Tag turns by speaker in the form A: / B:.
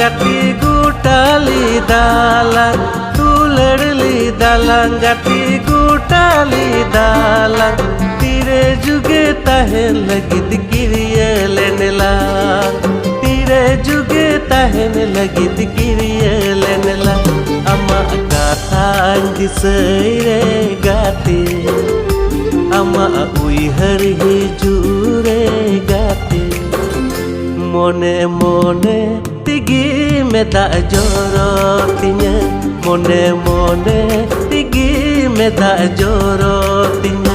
A: gati gutali dalang tulerli dalang gati gutali dalang tire juge tahen lagit kiriye lenelang tire juge tahen lagit kiriye lenelang ama katha disai re gati ama uihar hijure gati mone mone tigi meda jorotinya mone mone tigi meda jorotinya